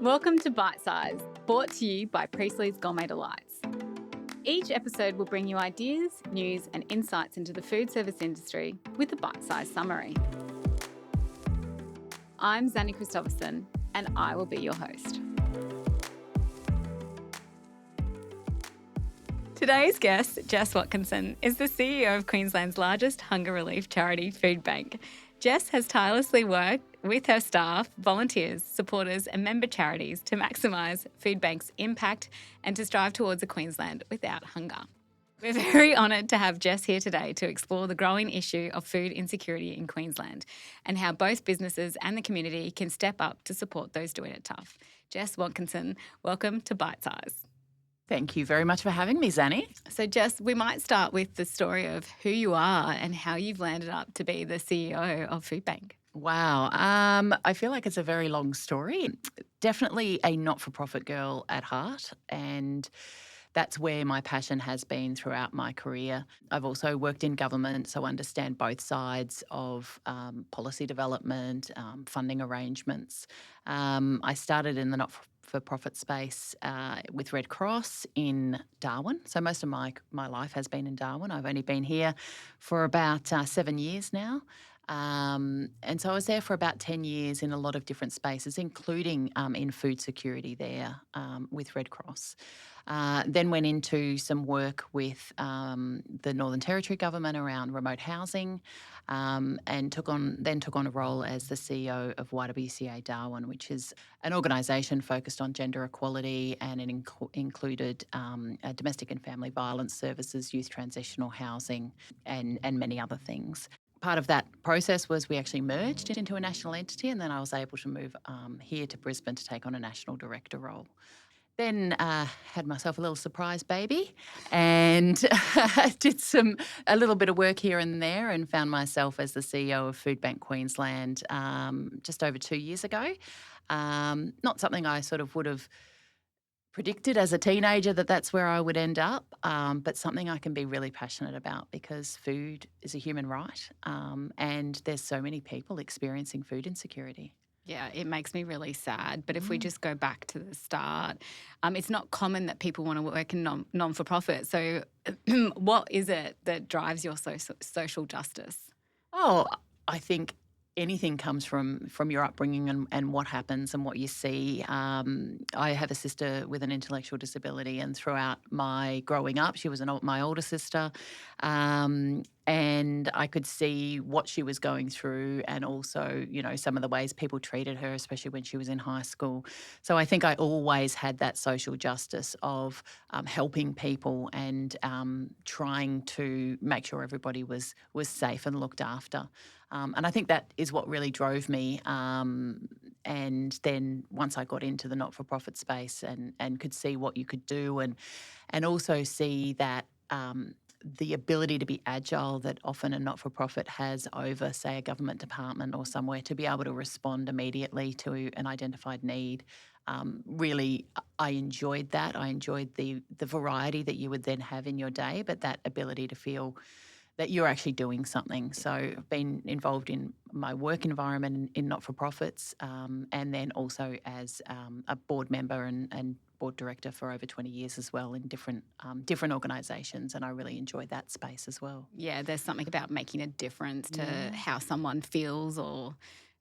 Welcome to Bite Size, brought to you by Priestley's Gourmet Delights. Each episode will bring you ideas, news, and insights into the food service industry with a bite-sized summary. I'm Xanny and I will be your host. Today's guest, Jess Watkinson, is the CEO of Queensland's largest hunger relief charity, Foodbank. Jess has tirelessly worked with her staff, volunteers, supporters and member charities to maximise Foodbank's impact and to strive towards a Queensland without hunger. We're very honoured to have Jess here today to explore the growing issue of food insecurity in Queensland and how both businesses and the community can step up to support those doing it tough. Jess Watkinson, welcome to Bite Size. Thank you very much for having me, Xanny. So, Jess, we might start with the story of who you are and how you've landed up to be the CEO of Foodbank. Wow. I feel like it's a very long story. Definitely a not-for-profit girl at heart, and that's where my passion has been throughout my career. I've also worked in government, so understand both sides of policy development, funding arrangements. I started in the not-for-profit space with Red Cross in Darwin. So most of my life has been in Darwin. I've only been here for about 7 years now. And so I was there for about 10 years in a lot of different spaces, including in food security there with Red Cross. Then went into some work with the Northern Territory government around remote housing, and took on a role as the CEO of YWCA Darwin, which is an organisation focused on gender equality, and it included domestic and family violence services, youth transitional housing, and many other things. Part of that process was we actually merged into a national entity, and then I was able to move here to Brisbane to take on a national director role. Then had myself a little surprise baby and did a little bit of work here and there, and found myself as the CEO of Foodbank Queensland just over 2 years ago. Not something I sort of would have predicted as a teenager that's where I would end up, but something I can be really passionate about because food is a human right, and there's so many people experiencing food insecurity. Yeah, it makes me really sad. But if we just go back to the start, it's not common that people want to work in non-for-profit. So what is it that drives your social justice? Oh, I think anything comes from your upbringing and what happens and what you see. I have a sister with an intellectual disability, and throughout my growing up, she was my older sister, and I could see what she was going through, and also, some of the ways people treated her, especially when she was in high school. So I think I always had that social justice of helping people and trying to make sure everybody was safe and looked after. And I think that is what really drove me. And then once I got into the not-for-profit space and could see what you could do, and also see that the ability to be agile that often a not-for-profit has over, say, a government department or somewhere, to be able to respond immediately to an identified need. Really, I enjoyed that. I enjoyed the variety that you would then have in your day, but that ability to feel that you're actually doing something. So I've been involved in my work environment in not-for-profits, and then also as a board member and board director for over 20 years as well in different organisations, and I really enjoyed that space as well. Yeah, there's something about making a difference to how someone feels or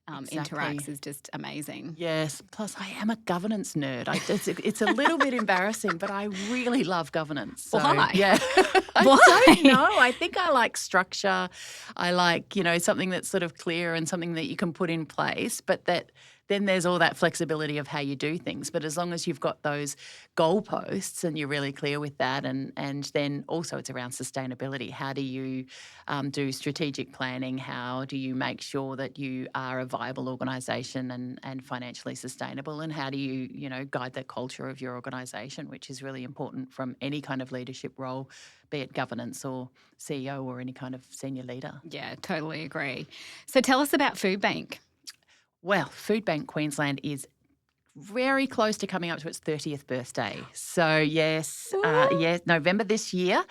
interacts is just amazing. Yes, plus I am a governance nerd. It's a little bit embarrassing, but I really love governance. So, why? Yeah. Why? I don't know. I think I like structure. I like, something that's sort of clear and something that you can put in place, but that then there's all that flexibility of how you do things. But as long as you've got those goalposts and you're really clear with that, and then also it's around sustainability. How do you do strategic planning? How do you make sure that you are a viable organisation and financially sustainable? And how do you, guide the culture of your organisation, which is really important from any kind of leadership role, be it governance or CEO or any kind of senior leader. Yeah, totally agree. So tell us about Foodbank. Well, Foodbank Queensland is very close to coming up to its 30th birthday. So yes, November this year.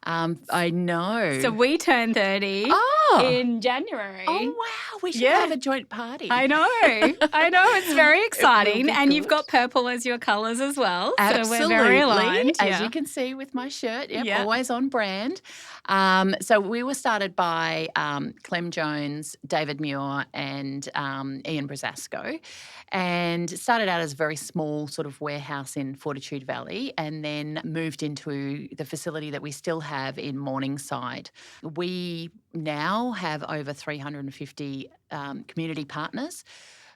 I know. So we turn 30 Oh. in January. Oh, wow. We should Yeah. have a joint party. I know. It's very exciting. And you've good. got purple as your colours as well. Absolutely. So we're very aligned. As you can see with my shirt. Yep, Yeah. always on brand. So we were started by Clem Jones, David Muir and Ian Brasasco, and started out as a very small sort of warehouse in Fortitude Valley and then moved into the facility that we still have in Morningside. We now have over 350 community partners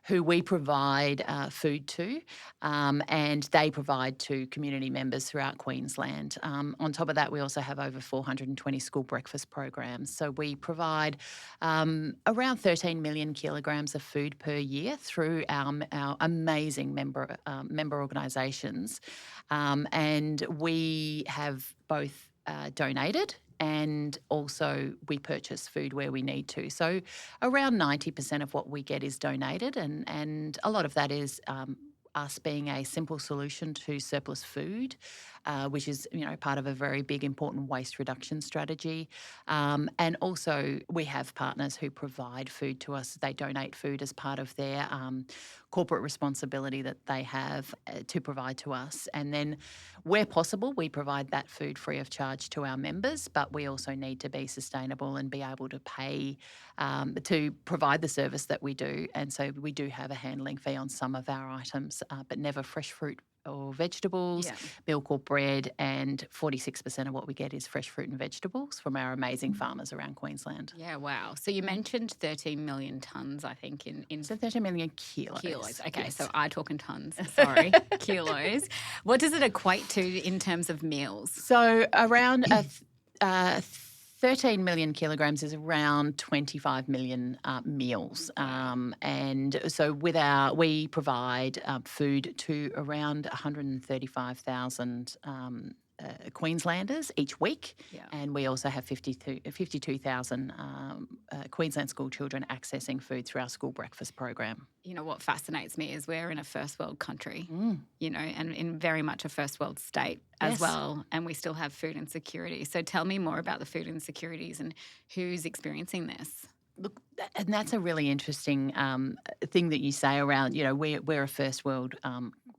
who we provide food to, and they provide to community members throughout Queensland. On top of that, we also have over 420 school breakfast programs. So we provide around 13 million kilograms of food per year through our amazing member organisations. And we have both donated and also we purchase food where we need to. So around 90% of what we get is donated, and a lot of that is us being a simple solution to surplus food, which is part of a very big important waste reduction strategy. And also we have partners who provide food to us. They donate food as part of their corporate responsibility that they have to provide to us. And then where possible, we provide that food free of charge to our members, but we also need to be sustainable and be able to pay to provide the service that we do. And so we do have a handling fee on some of our items, but never fresh fruit or vegetables, milk or bread, and 46% of what we get is fresh fruit and vegetables from our amazing farmers around Queensland. Yeah, wow. So you mentioned 13 million tonnes, I think, in So 13 million kilos. Kilos. Okay, yes. so I talk in tonnes. Sorry, kilos. What does it equate to in terms of meals? So around 13 million kilograms is around 25 million meals. And so we provide food to around 135,000 Queenslanders each week, and we also have 52,000 Queensland school children accessing food through our school breakfast program. You know, what fascinates me is we're in a first world country, and in very much a first world state as well, and we still have food insecurity. So tell me more about the food insecurities and who's experiencing this. Look, and that's a really interesting thing that you say around, we're a first world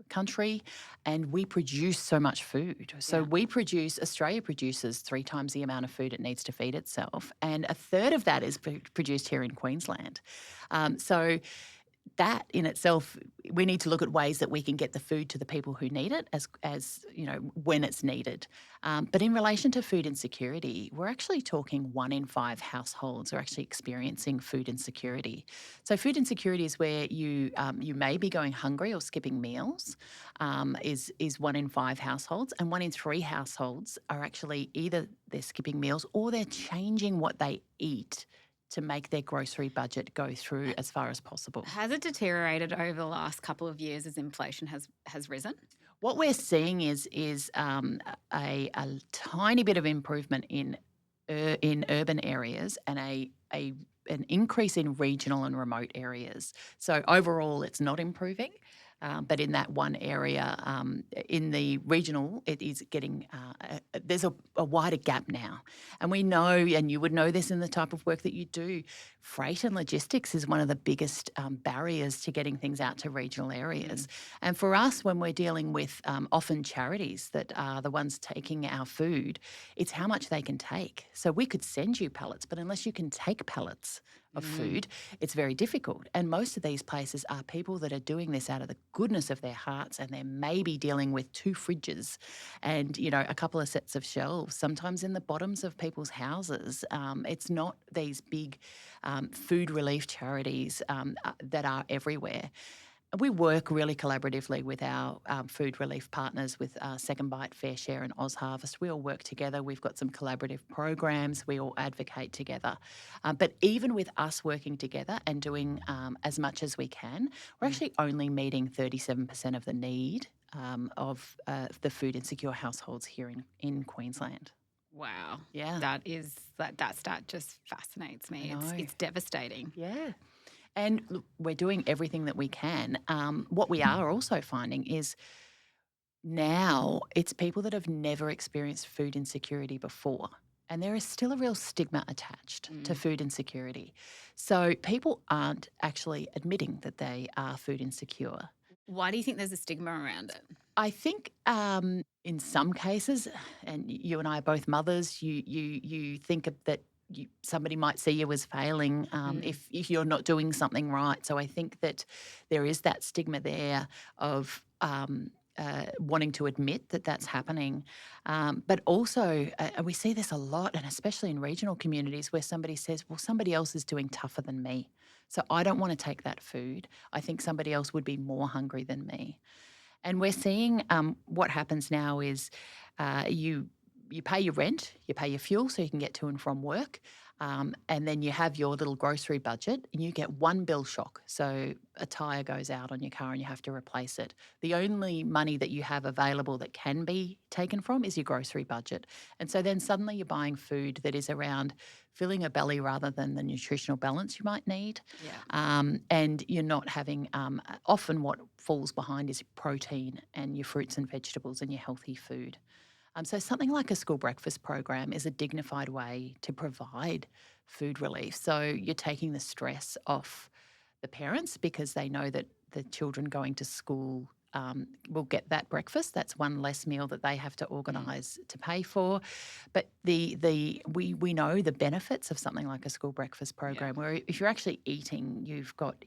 country and we produce so much food. So Australia produces 3 times the amount of food it needs to feed itself, and a third of that is produced here in Queensland. So that in itself, we need to look at ways that we can get the food to the people who need it as when it's needed. But in relation to food insecurity, we're actually talking 1 in 5 households are actually experiencing food insecurity. So food insecurity is where you may be going hungry or skipping meals, is 1 in 5 households, and 1 in 3 households are actually either they're skipping meals or they're changing what they eat to make their grocery budget go through as far as possible. Has it deteriorated over the last couple of years as inflation has risen? What we're seeing is a tiny bit of improvement in urban areas and an increase in regional and remote areas. So overall, it's not improving. But in that one area, in the regional, it is getting, there's a wider gap now. And we know, and you would know this in the type of work that you do, freight and logistics is one of the biggest barriers to getting things out to regional areas. And for us, when we're dealing with often charities that are the ones taking our food, it's how much they can take. So we could send you pallets, but unless you can take pallets of food, it's very difficult. And most of these places are people that are doing this out of the goodness of their hearts, and they're maybe dealing with 2 fridges and, a couple of sets of shelves, sometimes in the bottoms of people's houses. It's not these big food relief charities that are everywhere. We work really collaboratively with our food relief partners, with Second Bite, Fair Share and Oz Harvest. We all work together. We've got some collaborative programs. We all advocate together. But even with us working together and doing as much as we can, we're actually only meeting 37% of the need of the food insecure households here in Queensland. Wow. Yeah. That stat just fascinates me. It's devastating. Yeah. And look, we're doing everything that we can. What we are also finding is Now it's people that have never experienced food insecurity before. And there is still a real stigma attached to Mm. food insecurity. So people aren't actually admitting that they are food insecure. Why do you think there's a stigma around it? I think in some cases, and you and I are both mothers, you think that somebody might see you as failing if you're not doing something right. So I think that there is that stigma there of wanting to admit that that's happening. But also, we see this a lot, and especially in regional communities where somebody says, well, somebody else is doing tougher than me. So I don't want to take that food. I think somebody else would be more hungry than me. And we're seeing what happens now is you pay your rent, you pay your fuel so you can get to and from work, and then you have your little grocery budget and you get one bill shock. So a tyre goes out on your car and you have to replace it. The only money that you have available that can be taken from is your grocery budget. And so then suddenly you're buying food that is around filling a belly rather than the nutritional balance you might need. And you're not having, often what falls behind is protein and your fruits and vegetables and your healthy food. So something like a school breakfast program is a dignified way to provide food relief. So you're taking the stress off the parents because they know that the children going to school will get that breakfast. That's one less meal that they have to organise to pay for. But we know the benefits of something like a school breakfast program, where if you're actually eating,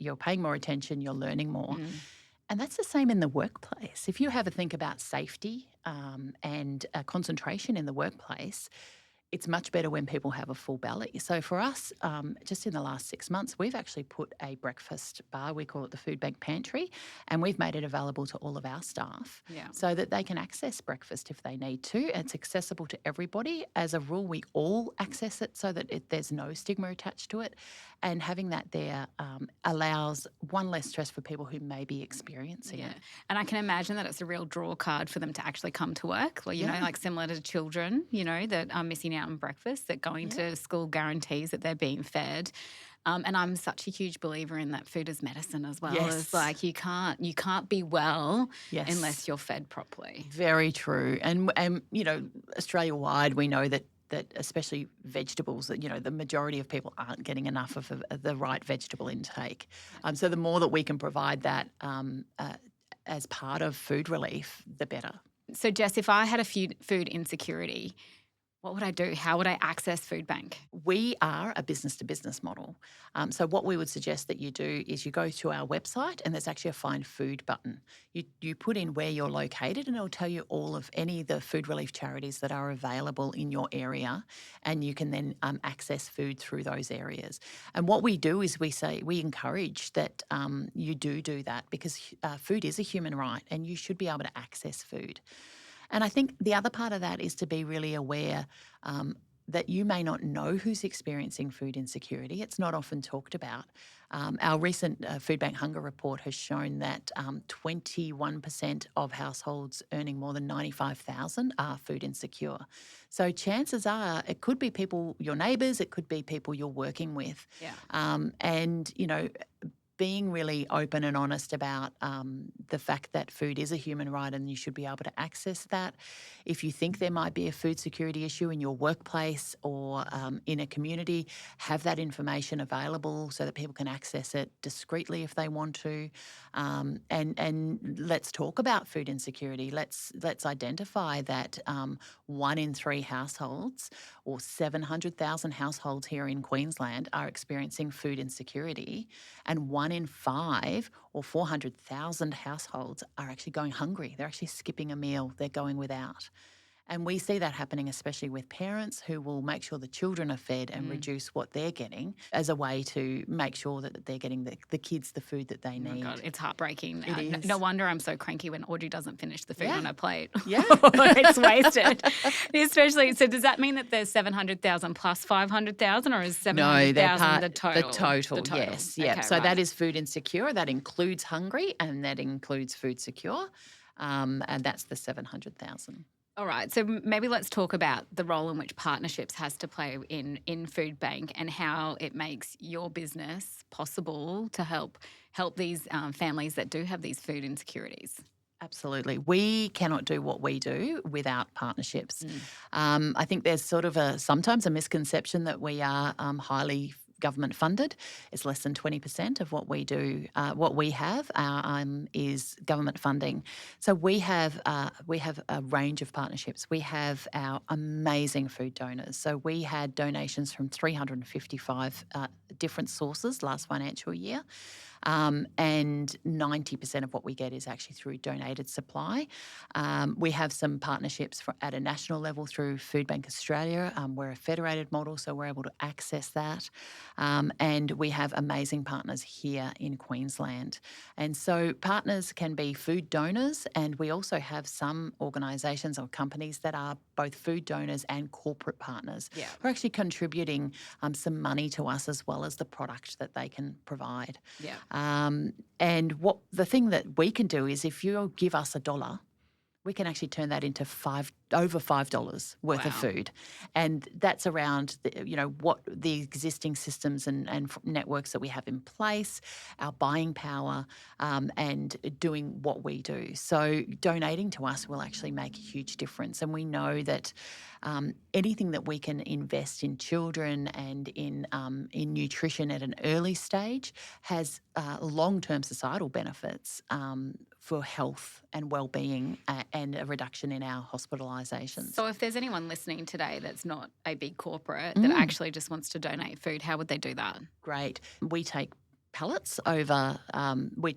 you're paying more attention, you're learning more. And that's the same in the workplace. If you have a think about safety and concentration in the workplace, it's much better when people have a full belly. So for us, just in the last 6 months, we've actually put a breakfast bar, we call it the Foodbank Pantry, and we've made it available to all of our staff so that they can access breakfast if they need to. It's accessible to everybody. As a rule, we all access it so that there's no stigma attached to it. And having that there allows one less stress for people who may be experiencing it. And I can imagine that it's a real draw card for them to actually come to work, you know, like similar to children, you know, that are missing out on breakfast, that going to school guarantees that they're being fed. And I'm such a huge believer in that food is medicine as well. As like you can't be well unless you're fed properly. Very true. And you know, Australia-wide, we know that especially vegetables, that, you know, the majority of people aren't getting enough of the right vegetable intake. So the more that we can provide that as part of food relief, the better. So Jess, if I had a food insecurity, what would I do? How would I access Foodbank? We are a business-to-business model. So what we would suggest that you do is you go to our website and there's actually a Find Food button. You put in where you're located and it'll tell you all of any of the food relief charities that are available in your area, and you can then access food through those areas. And what we do is we encourage that you do that, because food is a human right and you should be able to access food. And I think the other part of that is to be really aware that you may not know who's experiencing food insecurity. It's not often talked about. Our recent Foodbank Hunger Report has shown that 21% of households earning more than $95,000 are food insecure. So chances are it could be people, your neighbours, it could be people you're working with. And, you know, being really open and honest about the fact that food is a human right and you should be able to access that. If you think there might be a food security issue in your workplace or in a community, have that information available so that people can access it discreetly if they want to. And let's talk about food insecurity. Let's identify that 1 in 3 households, or 700,000 households here in Queensland, are experiencing food insecurity, and 1 in 5, or 400,000 households, are actually going hungry. They're actually skipping a meal. They're going without. And we see that happening especially with parents who will make sure the children are fed and reduce what they're getting as a way to make sure that they're getting the kids the food that they need. Oh God, it's heartbreaking. It is. No wonder I'm so cranky when Audrey doesn't finish the food on her plate. Yeah. It's wasted. Especially, so does that mean that there's 700,000 plus 500,000, or is 700,000 the total? The total, yes. Okay, so that is food insecure. That includes hungry and that includes food secure. And that's the 700,000. All right, so maybe let's talk about the role in which partnerships has to play in Foodbank, and how it makes your business possible to help these families that do have these food insecurities. Absolutely. We cannot do what we do without partnerships. Mm. I think there's sort of sometimes a misconception that we are highly government funded. It's less than 20% of what we do. What we have is government funding. So we have a range of partnerships. We have our amazing food donors. So we had donations from 355 different sources last financial year. And 90% of what we get is actually through donated supply. We have some partnerships at a national level through Foodbank Australia. We're a federated model, so we're able to access that. And we have amazing partners here in Queensland. And so partners can be food donors, and we also have some organisations or companies that are both food donors and corporate partners who are actually contributing some money to us as well as the product that they can provide. Yeah. And the thing that we can do is if you give us $1, we can actually turn that into over $5 worth of food. And that's around what the existing systems and networks that we have in place, our buying power, and doing what we do. So donating to us will actually make a huge difference. And we know that anything that we can invest in children and in nutrition at an early stage has long-term societal benefits for health and well-being and a reduction in our hospitalisations. So if there's anyone listening today that's not a big corporate that actually just wants to donate food, how would they do that? Great. We take pallets over,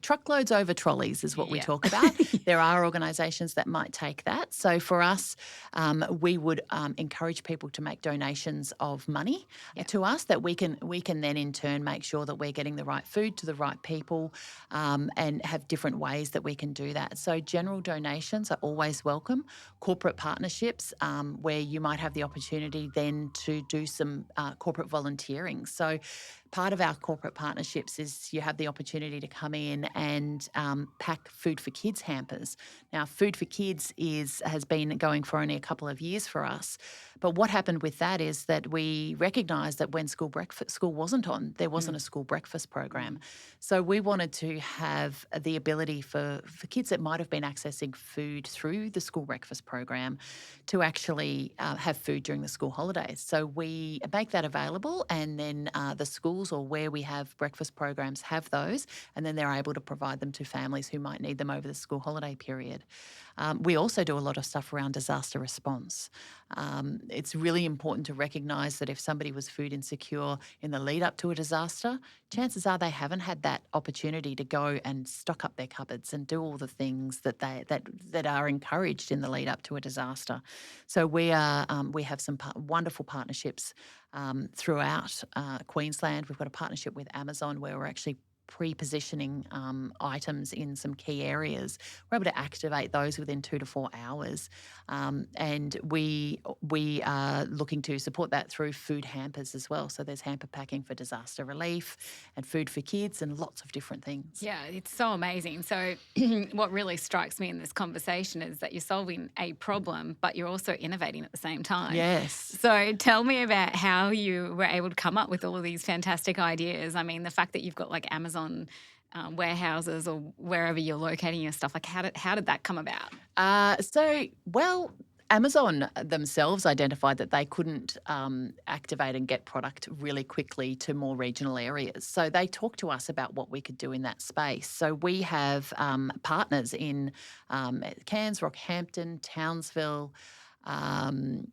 truckloads over trolleys is what we talk about. There are organisations that might take that. So for us, we would encourage people to make donations of money to us that we can then in turn make sure that we're getting the right food to the right people and have different ways that we can do that. So general donations are always welcome. Corporate partnerships where you might have the opportunity then to do some corporate volunteering. So part of our corporate partnerships is you have the opportunity to come in and pack Food for Kids hampers. Now, Food for Kids has been going for only a couple of years for us. But what happened with that is that we recognised that when school wasn't on, there wasn't a school breakfast program. So we wanted to have the ability for kids that might have been accessing food through the school breakfast program to actually have food during the school holidays. So we make that available, and then the schools or where we have breakfast programs have those, and then they're able to provide them to families who might need them over the school holiday period. We also do a lot of stuff around disaster response. It's really important to recognise that if somebody was food insecure in the lead up to a disaster, chances are they haven't had that opportunity to go and stock up their cupboards and do all the things that are encouraged in the lead up to a disaster. So we have some wonderful partnerships throughout Queensland. We've got a partnership with Amazon where we're actually pre-positioning items in some key areas. We're able to activate those within 2 to 4 hours, and we are looking to support that through food hampers as well. So there's hamper packing for disaster relief and food for kids and lots of different things. Yeah, it's so amazing. So what really strikes me in this conversation is that you're solving a problem, but you're also innovating at the same time. Yes. So tell me about how you were able to come up with all of these fantastic ideas. I mean, the fact that you've got like Amazon warehouses or wherever you're locating your stuff, like how did that come about? Amazon themselves identified that they couldn't activate and get product really quickly to more regional areas. So they talked to us about what we could do in that space. So we have partners in Cairns, Rockhampton, Townsville, and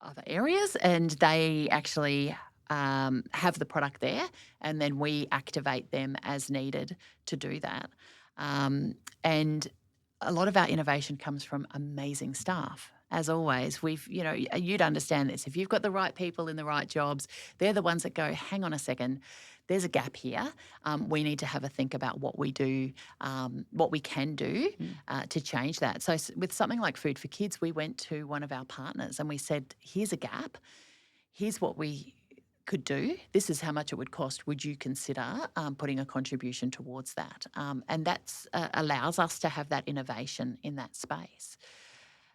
other areas, and they actually have the product there, and then we activate them as needed to do that. And a lot of our innovation comes from amazing staff. As always, you'd understand this. If you've got the right people in the right jobs, they're the ones that go, hang on a second, there's a gap here. We need to have a think about what we do, what we can do to change that. So with something like Food for Kids, we went to one of our partners and we said, here's a gap. Here's what we could do. This is how much it would cost. Would you consider putting a contribution towards that? And that allows us to have that innovation in that space.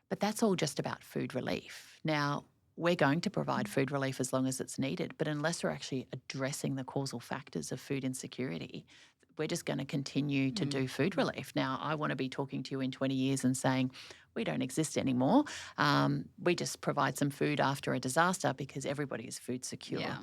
But that's all just about food relief. Now, we're going to provide food relief as long as it's needed, but unless we're actually addressing the causal factors of food insecurity, we're just going to continue to do food relief. Now, I want to be talking to you in 20 years and saying, we don't exist anymore. We just provide some food after a disaster because everybody is food secure. Yeah.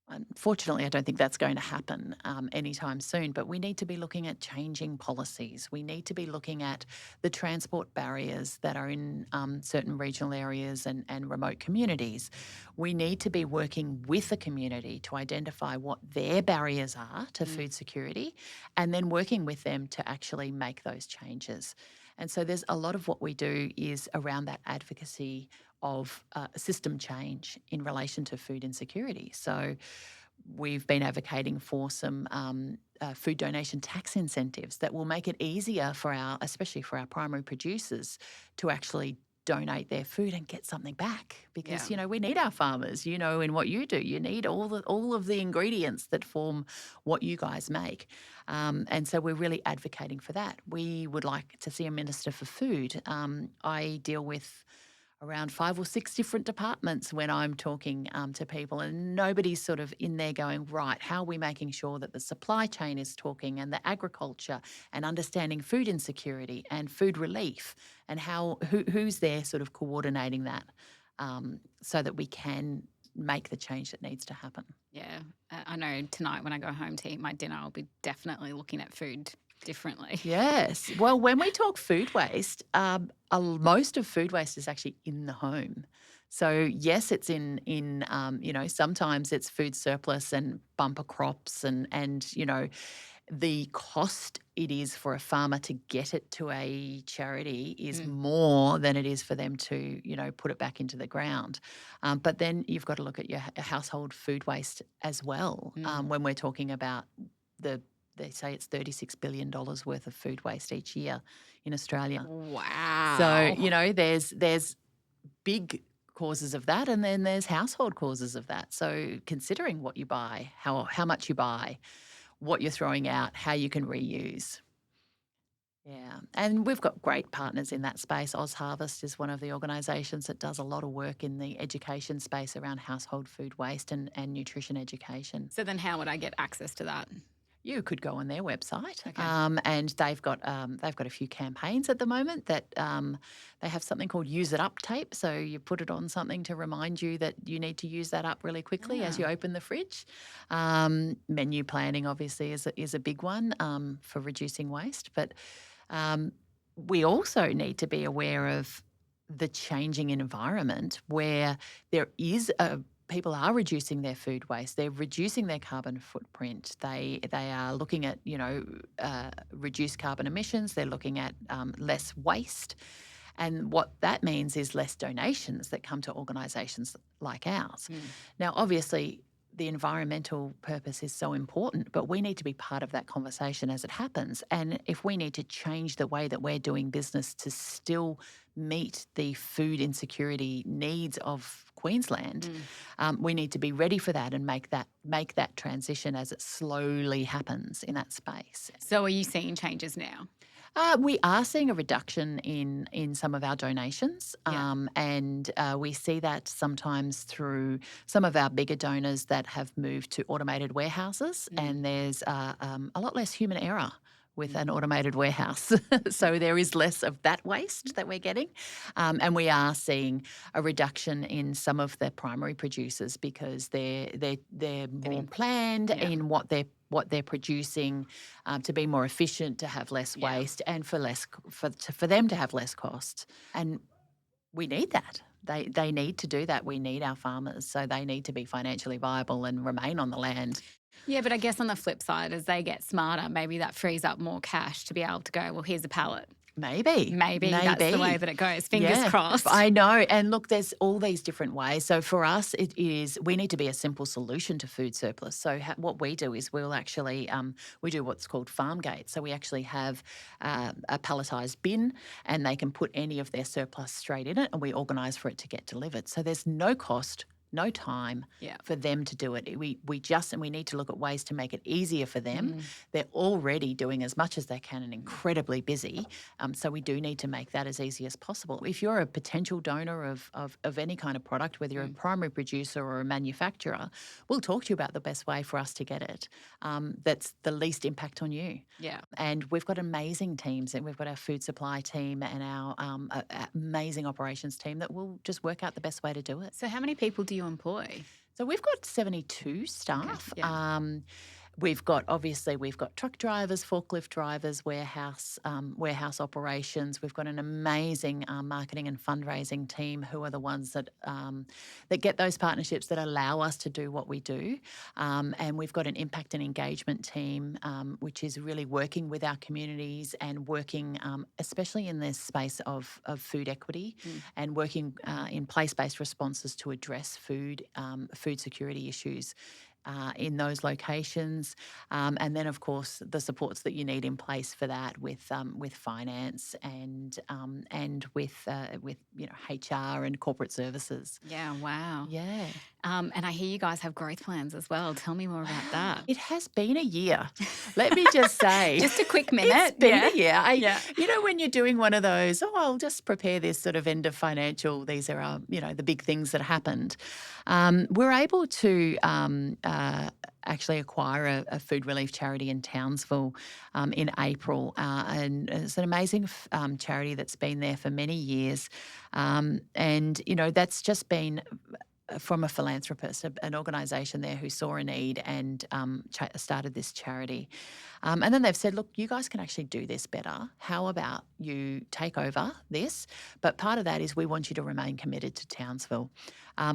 Unfortunately, I don't think that's going to happen anytime soon, but we need to be looking at changing policies. We need to be looking at the transport barriers that are in certain regional areas and remote communities. We need to be working with the community to identify what their barriers are to food security and then working with them to actually make those changes. And so there's a lot of what we do is around that advocacy of system change in relation to food insecurity. So we've been advocating for some food donation tax incentives that will make it easier for especially for our primary producers, to actually donate their food and get something back because we need our farmers. In what you do, you need all of the ingredients that form what you guys make, and so we're really advocating for that. We would like to see a minister for food. I deal with around 5 or 6 different departments when I'm talking to people, and nobody's sort of in there going, right, how are we making sure that the supply chain is talking and the agriculture and understanding food insecurity and food relief and who's there sort of coordinating that so that we can make the change that needs to happen. Yeah. I know tonight when I go home to eat my dinner, I'll be definitely looking at food differently. Yes. Well, when we talk food waste, most of food waste is actually in the home. So yes, it's in sometimes it's food surplus and bumper crops and the cost it is for a farmer to get it to a charity is more than it is for them to, put it back into the ground. But then you've got to look at your household food waste as well when we're talking about they say it's $36 billion worth of food waste each year in Australia. Wow. So, there's big causes of that and then there's household causes of that. So considering what you buy, how much you buy, what you're throwing out, how you can reuse. Yeah, and we've got great partners in that space. Oz Harvest is one of the organisations that does a lot of work in the education space around household food waste and nutrition education. So then how would I get access to that? You could go on their website, Okay. and they've got a few campaigns at the moment that they have something called Use It Up tape. So you put it on something to remind you that you need to use that up really quickly as you open the fridge. Menu planning obviously is a big one for reducing waste, but we also need to be aware of the changing environment where there is people are reducing their food waste. They're reducing their carbon footprint. They are looking at reduced carbon emissions. They're looking at less waste, and what that means is less donations that come to organisations like ours. Now, obviously, the environmental purpose is so important, but we need to be part of that conversation as it happens. And if we need to change the way that we're doing business to still meet the food insecurity needs of Queensland, we need to be ready for that and make that transition as it slowly happens in that space. So are you seeing changes now? We are seeing a reduction in some of our donations, and we see that sometimes through some of our bigger donors that have moved to automated warehouses, and there's a lot less human error with an automated warehouse. So there is less of that waste that we're getting, and we are seeing a reduction in some of the primary producers because they're more planned in what they're producing to be more efficient, to have less waste, and for them to have less cost. And we need that. They need to do that. We need our farmers, so they need to be financially viable and remain on the land. Yeah, but I guess on the flip side, as they get smarter, maybe that frees up more cash to be able to go, well, here's a pallet. Maybe that's the way that it goes. Fingers crossed. I know. And look, there's all these different ways. So for us, we need to be a simple solution to food surplus. So what we do is we'll actually, we do what's called farm gate. So we actually have a palletised bin and they can put any of their surplus straight in it and we organise for it to get delivered. So there's no cost no time for them to do it. We need to look at ways to make it easier for them. They're already doing as much as they can and incredibly busy. So we do need to make that as easy as possible. If you're a potential donor of any kind of product, whether you're a primary producer or a manufacturer, we'll talk to you about the best way for us to get it that's the least impact on you. Yeah. And we've got amazing teams, and we've got our food supply team and our amazing operations team that will just work out the best way to do it. So how many people do you employ? So we've got 72 staff. Okay. Yeah. We've got truck drivers, forklift drivers, warehouse operations. We've got an amazing marketing and fundraising team who are the ones that get those partnerships that allow us to do what we do. And we've got an impact and engagement team, which is really working with our communities and working, especially in this space of food equity and working in place-based responses to address food security issues in those locations, and then of course the supports that you need in place for that with finance and with HR and corporate services. Yeah, wow. Yeah. And I hear you guys have growth plans as well. Tell me more about that. It has been a year. Let me just say. Just a quick minute. It's been a year. You know, when you're doing one of those, I'll just prepare this sort of end of financial, these are our, the big things that happened. We're able to actually acquire a food relief charity in Townsville in April. And it's an amazing charity that's been there for many years. And, that's just been from a philanthropist, an organisation there who saw a need and started this charity. And then they've said, look, you guys can actually do this better. How about you take over this? But part of that is we want you to remain committed to Townsville.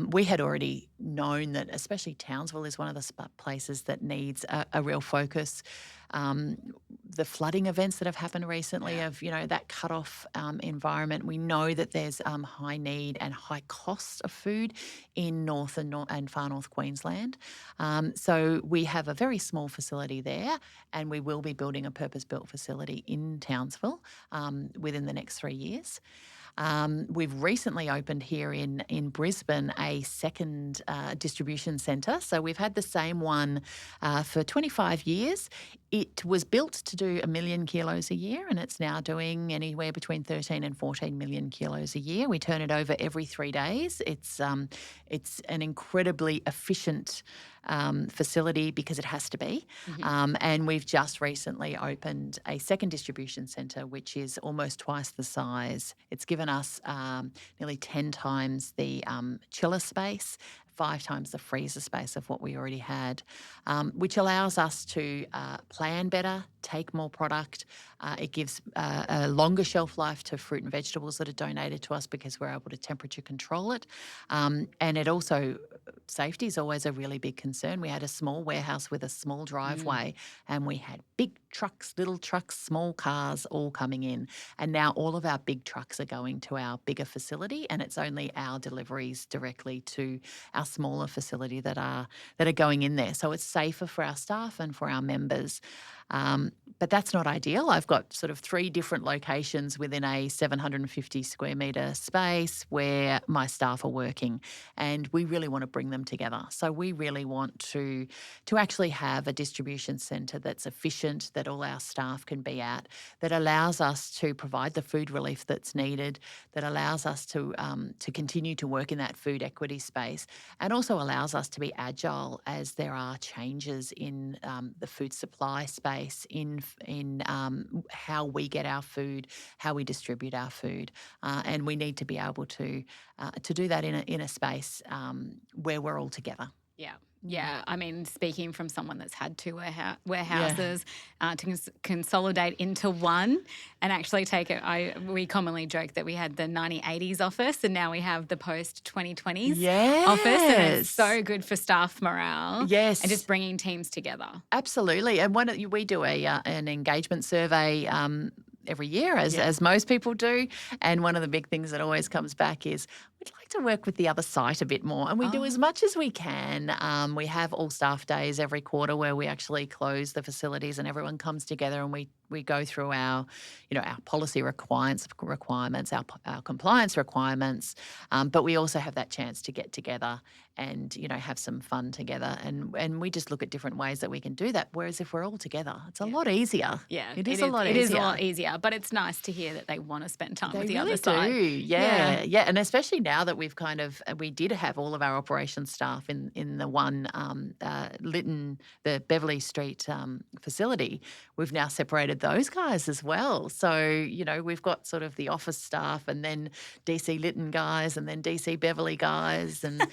We had already known that especially Townsville is one of the places that needs a real focus. The flooding events that have happened recently of, that cut-off environment, we know that there's high need and high cost of food in North and Far North Queensland. So we have a very small facility there, and we will be building a purpose-built facility in Townsville within the next 3 years. We've recently opened here in Brisbane a second distribution centre. So we've had the same one for 25 years. It was built to do 1 million kilos a year, and it's now doing anywhere between 13 and 14 million kilos a year. We turn it over every 3 days. It's an incredibly efficient facility because it has to be. And we've just recently opened a second distribution centre, which is almost twice the size. It's given us nearly 10 times the chiller space, 5 times the freezer space of what we already had, which allows us to plan better, take more product. It gives a longer shelf life to fruit and vegetables that are donated to us because we're able to temperature control it. And it also, safety is always a really big concern. We had a small warehouse with a small driveway and we had big trucks, little trucks, small cars all coming in. And now all of our big trucks are going to our bigger facility, and it's only our deliveries directly to our smaller facility that are going in there. So it's safer for our staff and for our members. But that's not ideal. I've got sort of 3 different locations within a 750 square metre space where my staff are working, and we really want to bring them together. So we really want to actually have a distribution centre that's efficient, that all our staff can be at, that allows us to provide the food relief that's needed, that allows us to continue to work in that food equity space, and also allows us to be agile as there are changes in the food supply space, in how we get our food, how we distribute our food, and we need to be able to do that in a space where we're all together. Yeah. I mean, speaking from someone that's had 2 warehouses to consolidate into one and actually take it, we commonly joke that we had the 1980s office and now we have the post-2020s office, and it's so good for staff morale and just bringing teams together. Absolutely. And we do an engagement survey every year, as most people do. And one of the big things that always comes back is we we'd like to work with the other site a bit more, and we do as much as we can. We have all staff days every quarter where we actually close the facilities and everyone comes together and we go through our, our policy requirements, our compliance requirements, but we also have that chance to get together and have some fun together, and we just look at different ways that we can do that. Whereas if we're all together, it's a lot easier. Yeah, it is a lot easier. It is a lot easier, but it's nice to hear that they want to spend time with the other side. They really do, yeah, and especially now that we did have all of our operations staff in the one Lytton, the Beverley Street facility. We've now separated those guys as well. So, we've got sort of the office staff and then DC Lytton guys and then DC Beverley guys. And,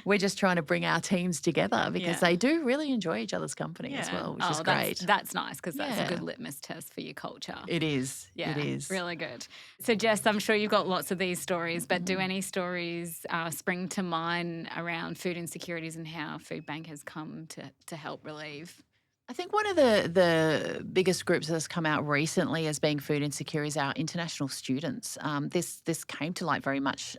we're just trying to bring our teams together because they do really enjoy each other's company as well, which is great. That's nice because that's a good litmus test for your culture. It is. Yeah, it is. Really good. So, Jess, I'm sure you've got lots of these stories, but do any stories spring to mind around food insecurities and how Foodbank has come to help relieve? I think one of the biggest groups that's come out recently as being food insecure is our international students. This came to light very much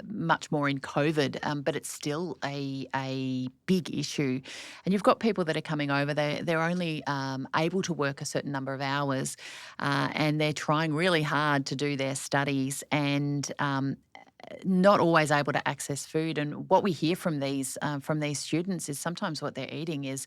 much more in COVID, but it's still a big issue. And you've got people that are coming over. They're only able to work a certain number of hours, and they're trying really hard to do their studies and not always able to access food. And what we hear from these students is sometimes what they're eating is,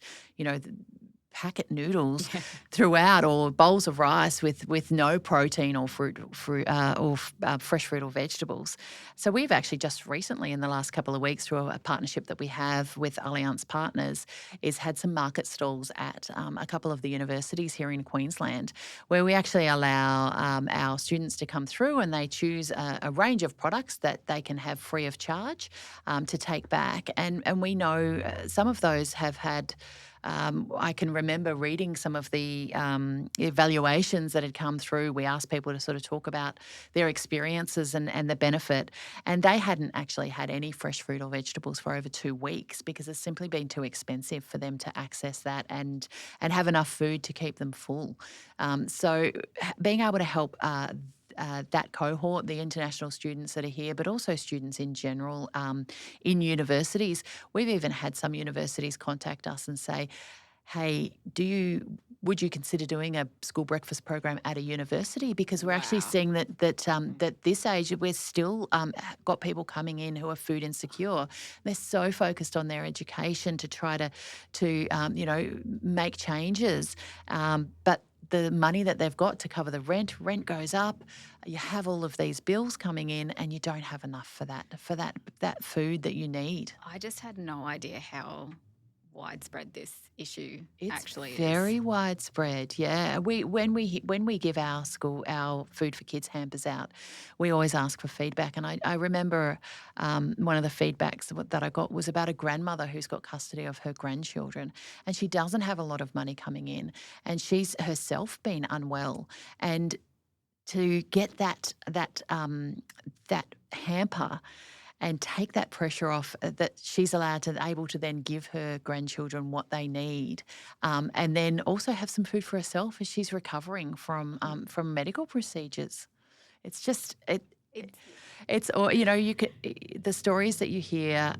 packet noodles throughout, or bowls of rice with no protein or fruit or fresh fruit or vegetables. So we've actually just recently, in the last couple of weeks, through a partnership that we have with Allianz Partners, is had some market stalls at a couple of the universities here in Queensland, where we actually allow our students to come through and they choose a range of products that they can have free of charge to take back. And we know some of those have had I can remember reading some of the evaluations that had come through. We asked people to sort of talk about their experiences and the benefit, and they hadn't actually had any fresh fruit or vegetables for over 2 weeks because it's simply been too expensive for them to access that and have enough food to keep them full. So being able to help that cohort, the international students that are here, but also students in general in universities. We've even had some universities contact us and say, hey, would you consider doing a school breakfast program at a university? Because we're actually seeing that this age we're still got people coming in who are food insecure. They're so focused on their education to try to make changes, but the money that they've got to cover the rent goes up. You have all of these bills coming in and you don't have enough for that food that you need. I just had no idea how widespread this issue actually is. It's very widespread, yeah. When we give our Food for Kids hampers out, we always ask for feedback. And I remember one of the feedbacks that I got was about a grandmother who's got custody of her grandchildren, and she doesn't have a lot of money coming in, and she's herself been unwell. And to get that hamper and take that pressure off, that she's able to then give her grandchildren what they need, and then also have some food for herself as she's recovering from medical procedures. It's just it's the stories that you hear.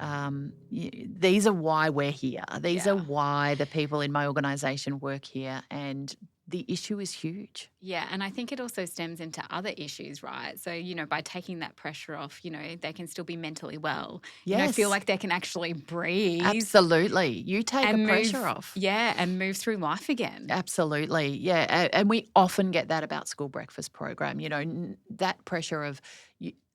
These are why we're here. These are why the people in my organisation work here, and the issue is huge. Yeah, and I think it also stems into other issues, right? So, by taking that pressure off, they can still be mentally well. Yes. Feel like they can actually breathe. Absolutely. You take the pressure off. Yeah, and move through life again. Absolutely. Yeah, and we often get that about school breakfast program, that pressure of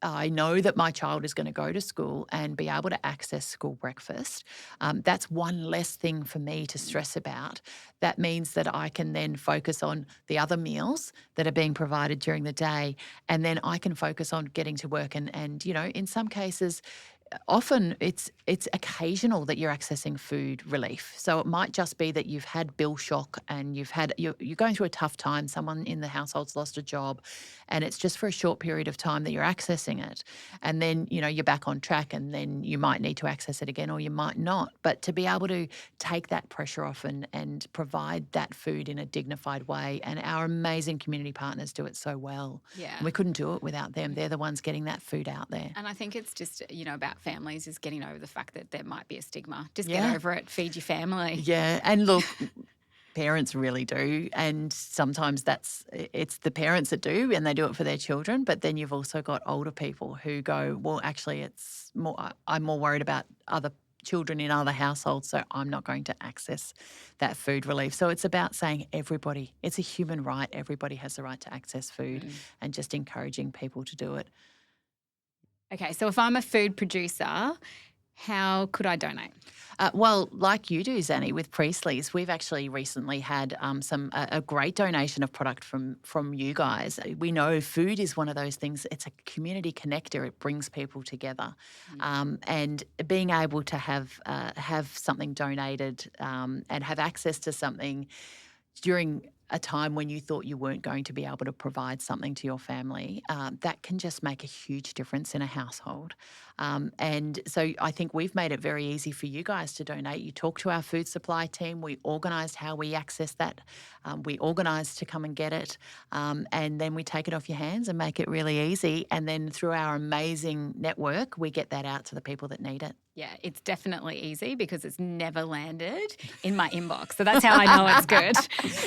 I know that my child is going to go to school and be able to access school breakfast. That's one less thing for me to stress about. That means that I can then focus on the other meals that are being provided during the day, and then I can focus on getting to work. And in some cases, often it's occasional that you're accessing food relief. So it might just be that you've had bill shock and you're going through a tough time. Someone in the household's lost a job, and it's just for a short period of time that you're accessing it, and then you're back on track, and then you might need to access it again, or you might not. But to be able to take that pressure off and provide that food in a dignified way, and our amazing community partners do it so well. Yeah. And we couldn't do it without them. They're the ones getting that food out there. And I think it's just, about families is getting over the fact that there might be a stigma. Just Yeah. get over it, feed your family. Yeah, and look, parents really do, and sometimes it's the parents that do, and they do it for their children. But then you've also got older people who go, well, actually, I'm more worried about other children in other households, so I'm not going to access that food relief. So it's about saying everybody, it's a human right. Everybody has the right to access food, and just encouraging people to do it. Okay, so if I'm a food producer, how could I donate? Well, like you do, Xanny, with Priestley's, we've actually recently had a great donation of product from you guys. We know food is one of those things. It's a community connector. It brings people together, and being able to have something donated and have access to something during a time when you thought you weren't going to be able to provide something to your family, that can just make a huge difference in a household. And so I think we've made it very easy for you guys to donate. You talk to our food supply team. We organised how we access that. We organised to come and get it. And then we take it off your hands and make it really easy. And then through our amazing network, we get that out to the people that need it. Yeah, it's definitely easy because it's never landed in my inbox. So that's how I know it's good.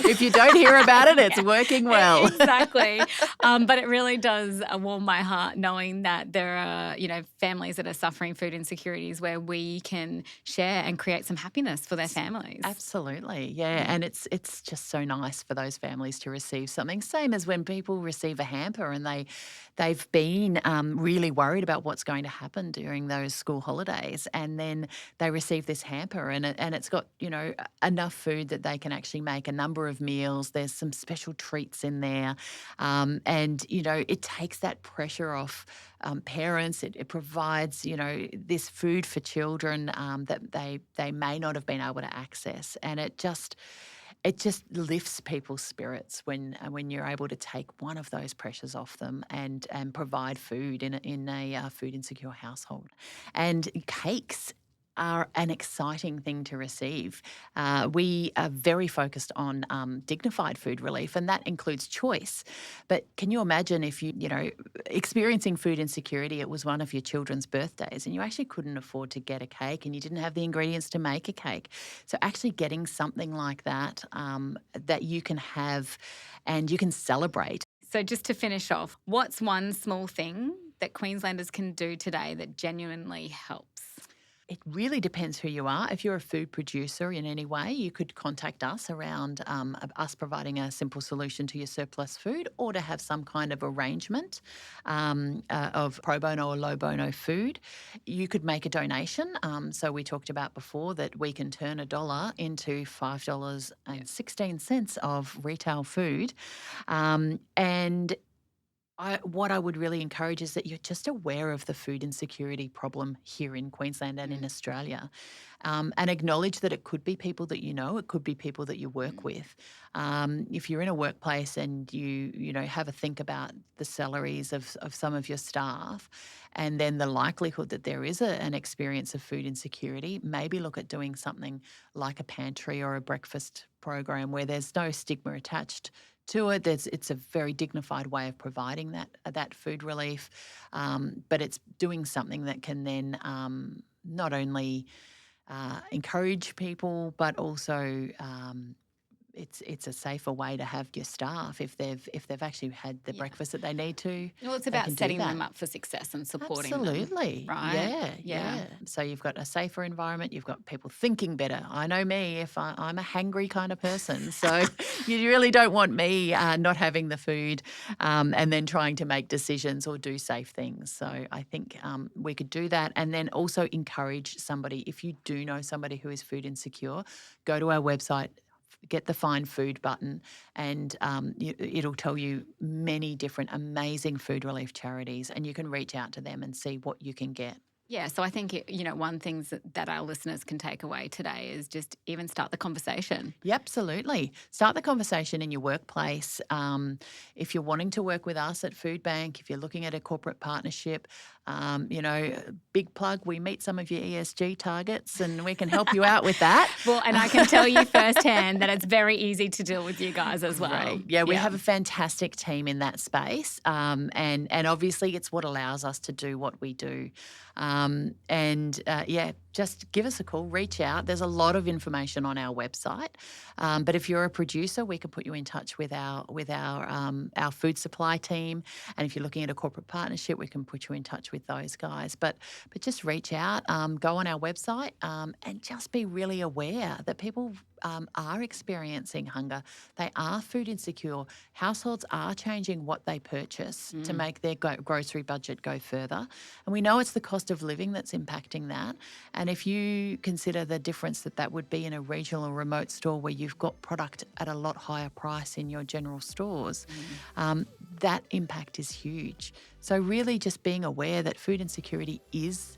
If you don't hear about it, it's working well. Exactly. But it really does warm my heart knowing that there are, families that are suffering food insecurities where we can share and create some happiness for their families. Absolutely. Yeah. And it's just so nice for those families to receive something. Same as when people receive a hamper and they've been really worried about what's going to happen during those school holidays. And then they receive this hamper and it's got, enough food that they can actually make a number of meals. There's some special treats in there. And it takes that pressure off parents. It provides, this food for children that they may not have been able to access. And it just lifts people's spirits when you're able to take one of those pressures off them and provide food in a food insecure household. And cakes are an exciting thing to receive. We are very focused on dignified food relief, and that includes choice. But can you imagine if experiencing food insecurity, it was one of your children's birthdays and you actually couldn't afford to get a cake and you didn't have the ingredients to make a cake. So actually getting something like that that you can have and you can celebrate. So just to finish off, what's one small thing that Queenslanders can do today that genuinely helps? It really depends who you are. If you're a food producer in any way, you could contact us around us providing a simple solution to your surplus food, or to have some kind of arrangement of pro bono or low bono food. You could make a donation. So we talked about before that we can turn $1 into $5.16 of retail food. And what I would really encourage is that you're just aware of the food insecurity problem here in Queensland and in Australia, and acknowledge that it could be people that you know, it could be people that you work with. If you're in a workplace and you have a think about the salaries of some of your staff, and then the likelihood that there is an experience of food insecurity, maybe look at doing something like a pantry or a breakfast program where there's no stigma attached to it. It's a very dignified way of providing that food relief, but it's doing something that can then not only encourage people, but also it's a safer way to have your staff if they've actually had the breakfast that they need to. Well, it's about setting them up for success and supporting Absolutely. them. Right? Yeah. So you've got a safer environment. You've got people thinking better. I know me, if I'm a hangry kind of person. So you really don't want me not having the food and then trying to make decisions or do safe things. So I think we could do that, and then also encourage somebody. If you do know somebody who is food insecure, go to our website, get the Find Food button, and it'll tell you many different amazing food relief charities, and you can reach out to them and see what you can get. Yeah, so I think, one thing that our listeners can take away today is just even start the conversation. Yeah, absolutely. Start the conversation in your workplace. If you're wanting to work with us at Foodbank, if you're looking at a corporate partnership, big plug, we meet some of your ESG targets and we can help you out with that. Well, and I can tell you firsthand that it's very easy to deal with you guys as well. Right. Yeah, we have a fantastic team in that space, and obviously it's what allows us to do what we do. Just give us a call, reach out. There's a lot of information on our website, but if you're a producer, we can put you in touch with our food supply team, and if you're looking at a corporate partnership, we can put you in touch with those guys. But just reach out, go on our website, and just be really aware that people are experiencing hunger. They are food insecure. Households are changing what they purchase to make their grocery budget go further. And we know it's the cost of living that's impacting that. And if you consider the difference that would be in a regional or remote store where you've got product at a lot higher price in your general stores, that impact is huge. So really just being aware that food insecurity is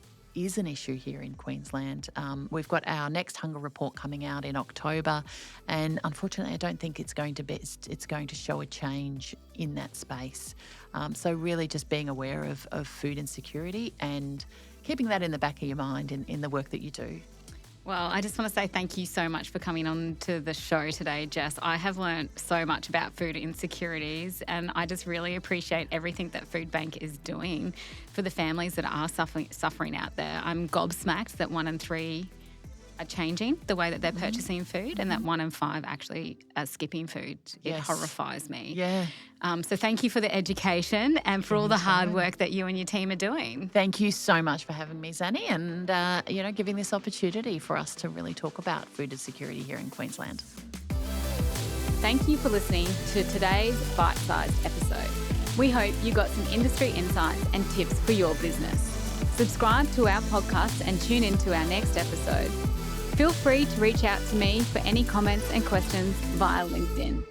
an issue here in Queensland. We've got our next hunger report coming out in October, and unfortunately I don't think it's going to show a change in that space. So really just being aware of food insecurity and keeping that in the back of your mind in the work that you do. Well, I just want to say thank you so much for coming on to the show today, Jess. I have learned so much about food insecurities, and I just really appreciate everything that Foodbank is doing for the families that are suffering out there. I'm gobsmacked that 1 in 3 are changing the way that they're purchasing food, and that 1 in 5 actually are skipping food. It horrifies me. Yeah. So thank you for the education and for all the hard work that you and your team are doing. Thank you so much for having me, Xanny, and giving this opportunity for us to really talk about food insecurity here in Queensland. Thank you for listening to today's bite-sized episode. We hope you got some industry insights and tips for your business. Subscribe to our podcast and tune in to our next episode. Feel free to reach out to me for any comments and questions via LinkedIn.